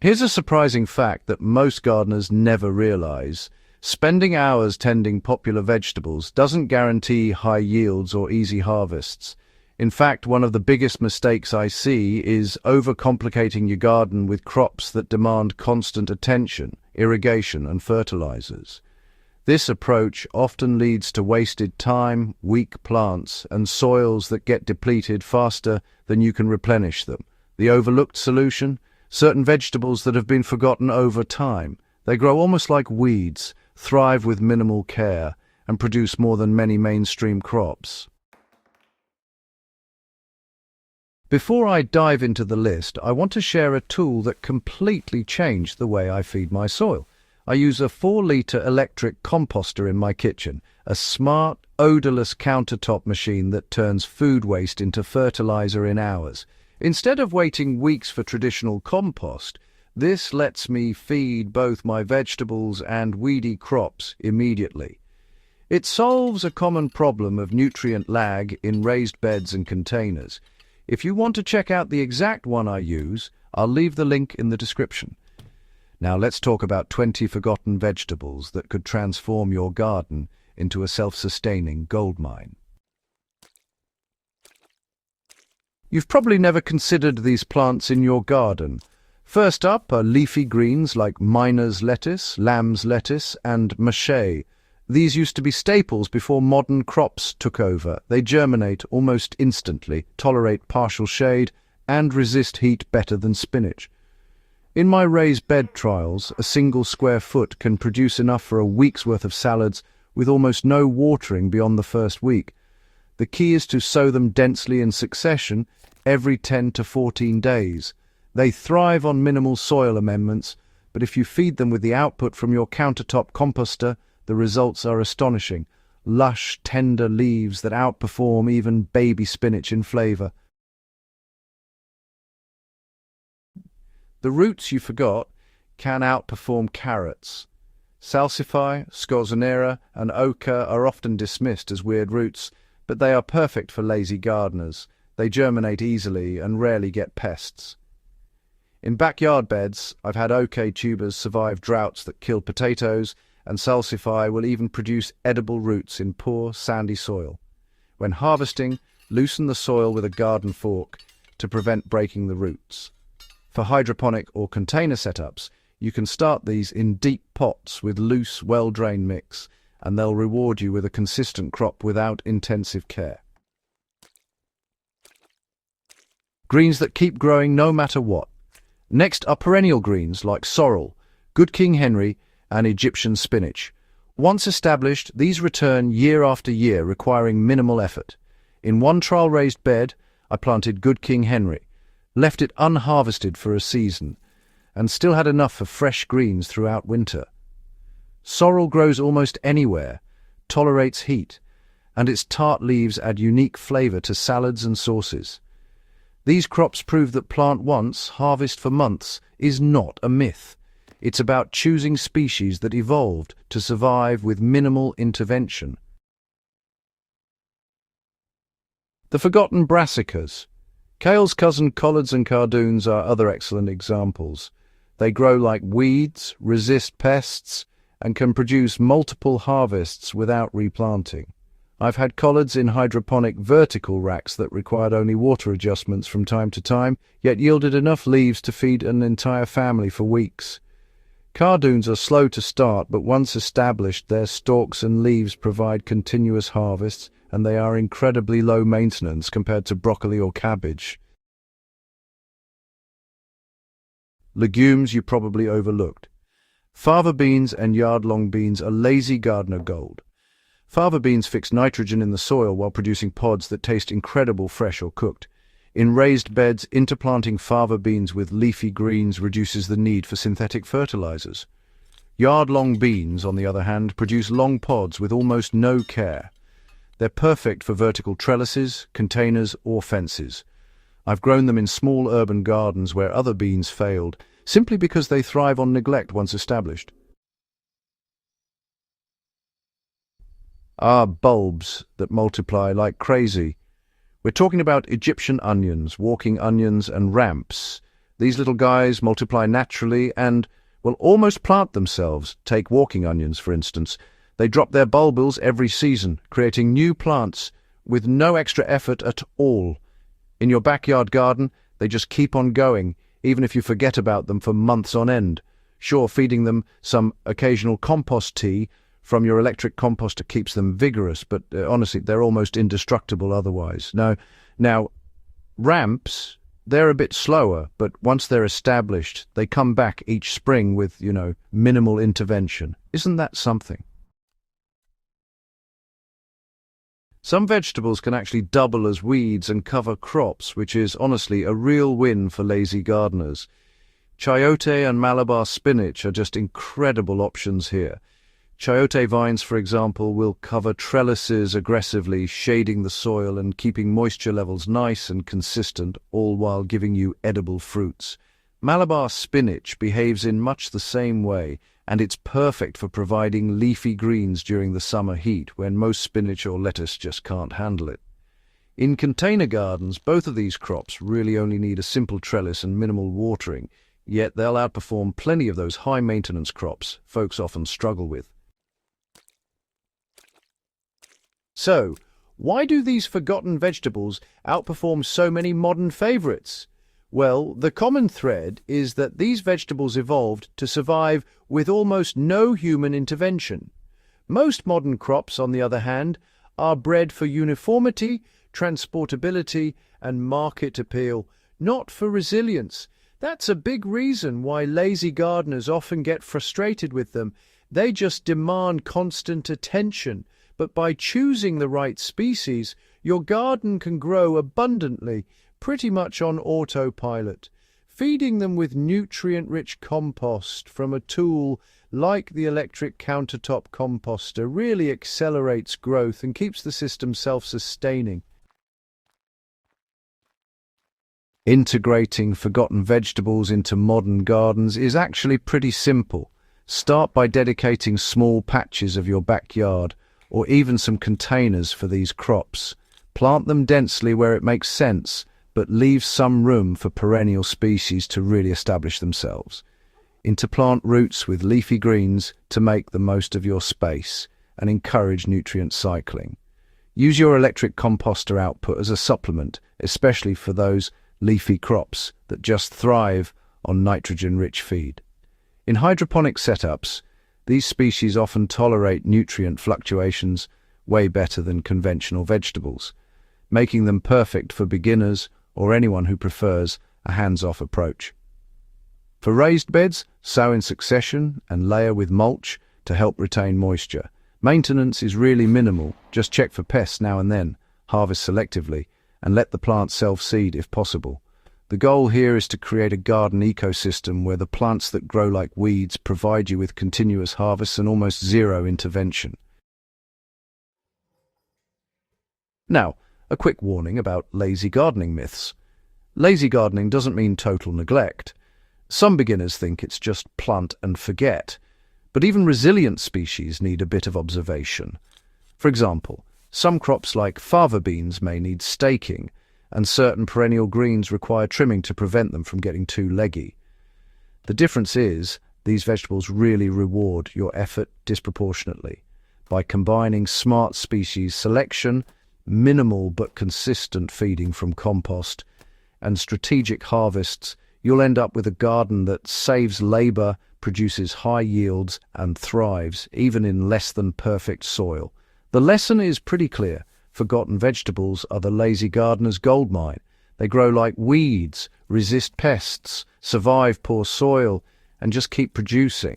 Here's a surprising fact that most gardeners never realize. Spending hours tending popular vegetables doesn't guarantee high yields or easy harvests. In fact, one of the biggest mistakes I see is overcomplicating your garden with crops that demand constant attention, irrigation, and fertilizers. This approach often leads to wasted time, weak plants, and soils that get depleted faster than you can replenish them. The overlooked solution? Certain vegetables that have been forgotten over time. They grow almost like weeds, thrive with minimal care, and produce more than many mainstream crops. Before I dive into the list, I want to share a tool that completely changed the way I feed my soil. I use a 4-liter electric composter in my kitchen, a smart, odorless countertop machine that turns food waste into fertilizer in hours. Instead of waiting weeks for traditional compost, this lets me feed both my vegetables and weedy crops immediately. It solves a common problem of nutrient lag in raised beds and containers. If you want to check out the exact one I use, I'll leave the link in the description. Now let's talk about 20 forgotten vegetables that could transform your garden into a self-sustaining goldmine. You've probably never considered these plants in your garden. First up are leafy greens like miner's lettuce, lamb's lettuce, and mache. These used to be staples before modern crops took over. They germinate almost instantly, tolerate partial shade, and resist heat better than spinach. In my raised bed trials, a single square foot can produce enough for a week's worth of salads with almost no watering beyond the first week. The key is to sow them densely in succession every 10 to 14 days. They thrive on minimal soil amendments, but if you feed them with the output from your countertop composter, the results are astonishing. Lush, tender leaves that outperform even baby spinach in flavor. The roots you forgot can outperform carrots. Salsify, scorzonera, and oca are often dismissed as weird roots, but they are perfect for lazy gardeners. They germinate easily and rarely get pests. In backyard beds, I've had oca tubers survive droughts that kill potatoes, and salsify will even produce edible roots in poor, sandy soil. When harvesting, loosen the soil with a garden fork to prevent breaking the roots. For hydroponic or container setups, you can start these in deep pots with loose, well-drained mix, and they'll reward you with a consistent crop without intensive care. Greens that keep growing no matter what. Next are perennial greens like sorrel, good King Henry, and Egyptian spinach. Once established, these return year after year, requiring minimal effort. In one trial raised bed, I planted good King Henry, left it unharvested for a season, and still had enough for fresh greens throughout winter. Sorrel grows almost anywhere, tolerates heat, and its tart leaves add unique flavor to salads and sauces. These crops prove that plant once, harvest for months, is not a myth. It's about choosing species that evolved to survive with minimal intervention. The forgotten brassicas. Kale's cousin collards and cardoons are other excellent examples. They grow like weeds, resist pests, and can produce multiple harvests without replanting. I've had collards in hydroponic vertical racks that required only water adjustments from time to time, yet yielded enough leaves to feed an entire family for weeks. Cardoons are slow to start, but once established, their stalks and leaves provide continuous harvests, and they are incredibly low maintenance compared to broccoli or cabbage. Legumes you probably overlooked. Fava beans and yard-long beans are lazy gardener gold. Fava beans fix nitrogen in the soil while producing pods that taste incredible fresh or cooked. In raised beds, interplanting fava beans with leafy greens reduces the need for synthetic fertilizers. Yard-long beans, on the other hand, produce long pods with almost no care. They're perfect for vertical trellises, containers, or fences. I've grown them in small urban gardens where other beans failed, simply because they thrive on neglect once established. Bulbs that multiply like crazy. We're talking about Egyptian onions, walking onions, and ramps. These little guys multiply naturally and will almost plant themselves. Take walking onions, for instance. They drop their bulbils every season, creating new plants with no extra effort at all. In your backyard garden, they just keep on going, even if you forget about them for months on end. Sure, feeding them some occasional compost tea from your electric composter keeps them vigorous, but honestly, they're almost indestructible otherwise. Now, ramps, they're a bit slower, but once they're established, they come back each spring with, minimal intervention. Isn't that something? Some vegetables can actually double as weeds and cover crops, which is honestly a real win for lazy gardeners. Chayote and Malabar spinach are just incredible options here. Chayote vines, for example, will cover trellises aggressively, shading the soil and keeping moisture levels nice and consistent, all while giving you edible fruits. Malabar spinach behaves in much the same way, and it's perfect for providing leafy greens during the summer heat when most spinach or lettuce just can't handle it. In container gardens, both of these crops really only need a simple trellis and minimal watering, yet they'll outperform plenty of those high-maintenance crops folks often struggle with. So, why do these forgotten vegetables outperform so many modern favorites? Well, the common thread is that these vegetables evolved to survive with almost no human intervention. Most modern crops, on the other hand, are bred for uniformity, transportability, and market appeal, not for resilience. That's a big reason why lazy gardeners often get frustrated with them. They just demand constant attention. But by choosing the right species, your garden can grow abundantly, pretty much on autopilot. Feeding them with nutrient-rich compost from a tool like the electric countertop composter really accelerates growth and keeps the system self-sustaining. Integrating forgotten vegetables into modern gardens is actually pretty simple. Start by dedicating small patches of your backyard, or even some containers for these crops. Plant them densely where it makes sense, but leave some room for perennial species to really establish themselves. Interplant roots with leafy greens to make the most of your space and encourage nutrient cycling. Use your electric composter output as a supplement, especially for those leafy crops that just thrive on nitrogen-rich feed. In hydroponic setups, these species often tolerate nutrient fluctuations way better than conventional vegetables, making them perfect for beginners or anyone who prefers a hands-off approach. For raised beds, sow in succession and layer with mulch to help retain moisture. Maintenance is really minimal. Just check for pests now and then, harvest selectively, and let the plants self-seed if possible. The goal here is to create a garden ecosystem where the plants that grow like weeds provide you with continuous harvests and almost zero intervention. Now, a quick warning about lazy gardening myths. Lazy gardening doesn't mean total neglect. Some beginners think it's just plant and forget. But even resilient species need a bit of observation. For example, some crops like fava beans may need staking, and certain perennial greens require trimming to prevent them from getting too leggy. The difference is, these vegetables really reward your effort disproportionately. By combining smart species selection, minimal but consistent feeding from compost, and strategic harvests, you'll end up with a garden that saves labor, produces high yields, and thrives, even in less than perfect soil. The lesson is pretty clear. Forgotten vegetables are the lazy gardener's goldmine. They grow like weeds, resist pests, survive poor soil, and just keep producing.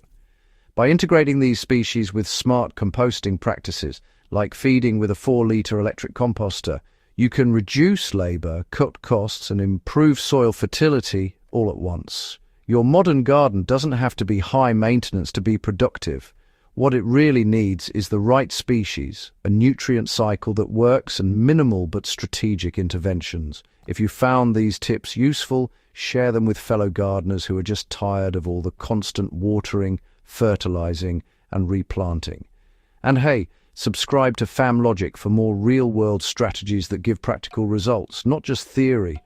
By integrating these species with smart composting practices, like feeding with a 4-liter electric composter, you can reduce labor, cut costs, and improve soil fertility all at once. Your modern garden doesn't have to be high maintenance to be productive. What it really needs is the right species, a nutrient cycle that works, and minimal but strategic interventions. If you found these tips useful, share them with fellow gardeners who are just tired of all the constant watering, fertilizing, and replanting. And hey, subscribe to FamLogic for more real-world strategies that give practical results, not just theory.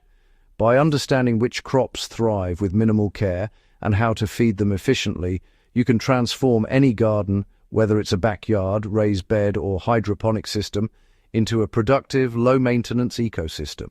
By understanding which crops thrive with minimal care and how to feed them efficiently, you can transform any garden, whether it's a backyard, raised bed, or hydroponic system, into a productive, low-maintenance ecosystem.